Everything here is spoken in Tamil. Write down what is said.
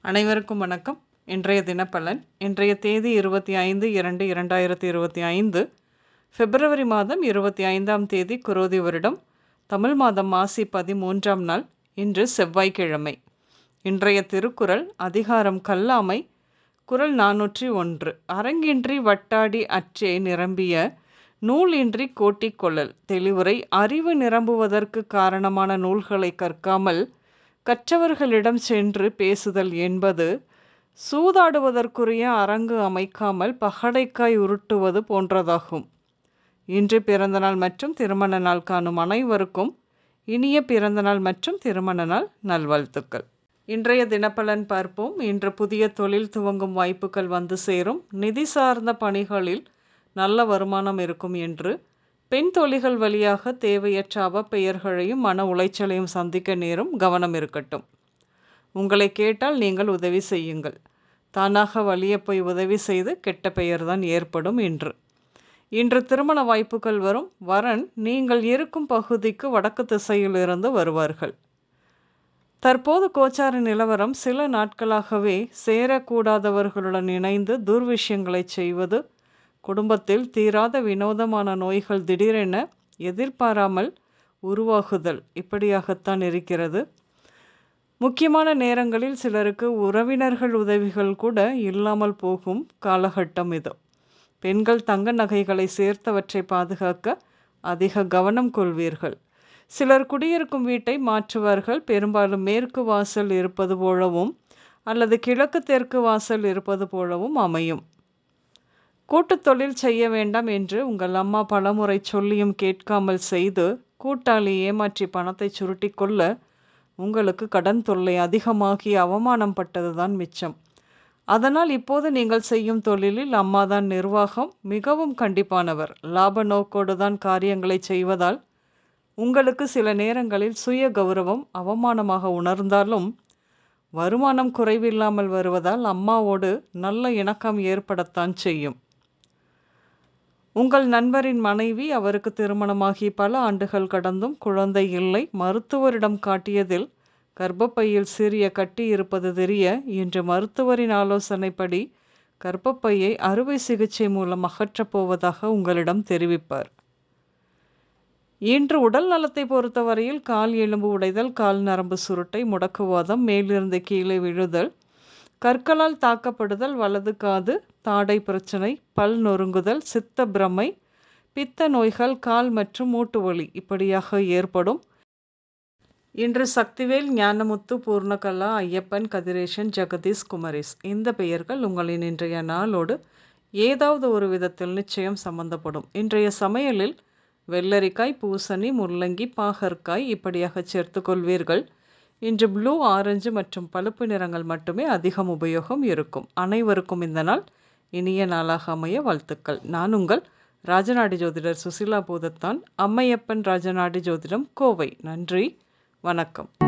அனைவருக்கும் வணக்கம். இன்றைய தினப்பலன். இன்றைய தேதி 25/2/2025 பிப்ரவரி மாதம் 25ஆம் தேதி குரோதி வருடம் தமிழ் மாதம் மாசி 13ஆம் நாள். இன்று செவ்வாய்க்கிழமை. இன்றைய திருக்குறள் அதிகாரம் கல்லாமை. குறள் 401. அரங்கின்றி வட்டாடி அற்றே நிரம்பிய நூல் இன்றி கோட்டிக் கொள்ளல். தெளிவுரை. அறிவு நிரம்புவதற்கு காரணமான நூல்களை கற்காமல் கற்றவர்களிடம் சென்று பேசுதல் என்பது சூதாடுவதற்குரிய அரங்கு அமைக்காமல் பகடைக்காய் உருட்டுவது போன்றதாகும். இன்று பிறந்தநாள் மற்றும் திருமண நாள் காணும் அனைவருக்கும் இனிய பிறந்தநாள் மற்றும் திருமண நாள் நல்வாழ்த்துக்கள். இன்றைய தினப்பலன் பார்ப்போம். இன்று புதிய தொழில் துவங்கும் வாய்ப்புகள் வந்து சேரும். நிதி சார்ந்த பணிகளில் நல்ல வருமானம் இருக்கும் என்று. பெண் தொழில்கள் வழியாக தேவையற்ற அவப்பெயர்களையும் மன உளைச்சலையும் சந்திக்க நேரும். கவனம் இருக்கட்டும். உங்களை கேட்டால் நீங்கள் உதவி செய்யுங்கள். தானாக வலிய போய் உதவி செய்து கெட்ட பெயர்தான் ஏற்படும். இன்று திருமண வாய்ப்புகள் வரும். வரன் நீங்கள் இருக்கும் பகுதிக்கு வடக்கு திசையிலிருந்து வருவார்கள். தற்போது கோச்சார நிலவரம் சில நாட்களாகவே சேரக்கூடாதவர்களுடன் இணைந்து துர்விஷயங்களை செய்வது, குடும்பத்தில் தீராத வினோதமான நோய்கள் திடீரென எதிர்பாராமல் உருவாகுதல் இப்படியாகத்தான் இருக்கிறது. முக்கியமான நேரங்களில் சிலருக்கு உறவினர்கள் உதவிகள் கூட இல்லாமல் போகும் காலகட்டம் இது. பெண்கள் தங்க நகைகளை சேர்த்தவற்றை பாதுகாக்க அதிக கவனம் கொள்வீர்கள். சிலர் குடியிருக்கும் வீட்டை மாற்றுவார்கள். பெரும்பாலும் மேற்கு வாசல் இருப்பது போலவும் அல்லது கிழக்கு தெற்கு வாசல் இருப்பது போலவும் அமையும். கூட்டுத் தொழில் செய்ய வேண்டாம் என்று உங்கள் அம்மா பலமுறை சொல்லியும் கேட்காமல் செய்து கூட்டாளி ஏமாற்றி பணத்தை சுருட்டி கொள்ள உங்களுக்கு கடன் தொல்லை அதிகமாகி அவமானம் பட்டதுதான் மிச்சம். அதனால் இப்போது நீங்கள் செய்யும் தொழிலில் அம்மாதான் நிர்வாகம். மிகவும் கண்டிப்பானவர். லாப நோக்கோடு தான் காரியங்களை செய்வதால் உங்களுக்கு சில நேரங்களில் சுய கௌரவம் அவமானமாக உணர்ந்தாலும் வருமானம் குறைவில்லாமல் வருவதால் அம்மாவோடு நல்ல இணக்கம் ஏற்படத்தான் செய்யும். உங்கள் நண்பரின் மனைவி, அவருக்கு திருமணமாகி பல ஆண்டுகள் கடந்தும் குழந்தை இல்லை. மருத்துவரிடம் காட்டியதில் கர்ப்பப்பையில் சிறிய கட்டி இருப்பது தெரிய இன்று மருத்துவரின் ஆலோசனைப்படி கர்ப்பப்பையை அறுவை சிகிச்சை மூலம் அகற்றப் போவதாக உங்களிடம் தெரிவிப்பார். இன்று உடல் நலத்தை பொறுத்தவரையில் கால் எலும்பு உடைதல், கால் நரம்பு சுருட்டை, முடக்குவாதம், மேலிருந்து கீழே விழுதல், கற்களால் தாக்கப்படுதல், வலது காது, தாடை பிரச்சனை, பல் நொறுங்குதல், சித்த பிரமை, பித்த நோய்கள், கால் மற்றும் மூட்டு வலி இப்படியாக ஏற்படும். இன்று சக்திவேல், ஞானமுத்து, பூர்ணகலா, ஐயப்பன், கதிரேசன், ஜெகதீஷ், குமரேஷ் இந்த பெயர்கள் உங்களின் இன்றைய நாளோடு ஏதாவது ஒரு விதத்தில் நிச்சயம் சம்பந்தப்படும். இன்றைய சமையலில் வெள்ளரிக்காய், பூசணி, முள்ளங்கி, பாகற்காய் இப்படியாக சேர்த்து கொள்வீர்கள். இன்று ப்ளூ, ஆரஞ்சு மற்றும் பழுப்பு நிறங்கள் மட்டுமே அதிகம் உபயோகம் இருக்கும். அனைவருக்கும் இந்த நாள் இனிய நாளாக அமைய வாழ்த்துக்கள். நான் உங்கள் ராஜநாடி ஜோதிடர் சுசிலா பூதத்தான். அம்மையப்பன் ராஜநாடி ஜோதிடம், கோவை. நன்றி, வணக்கம்.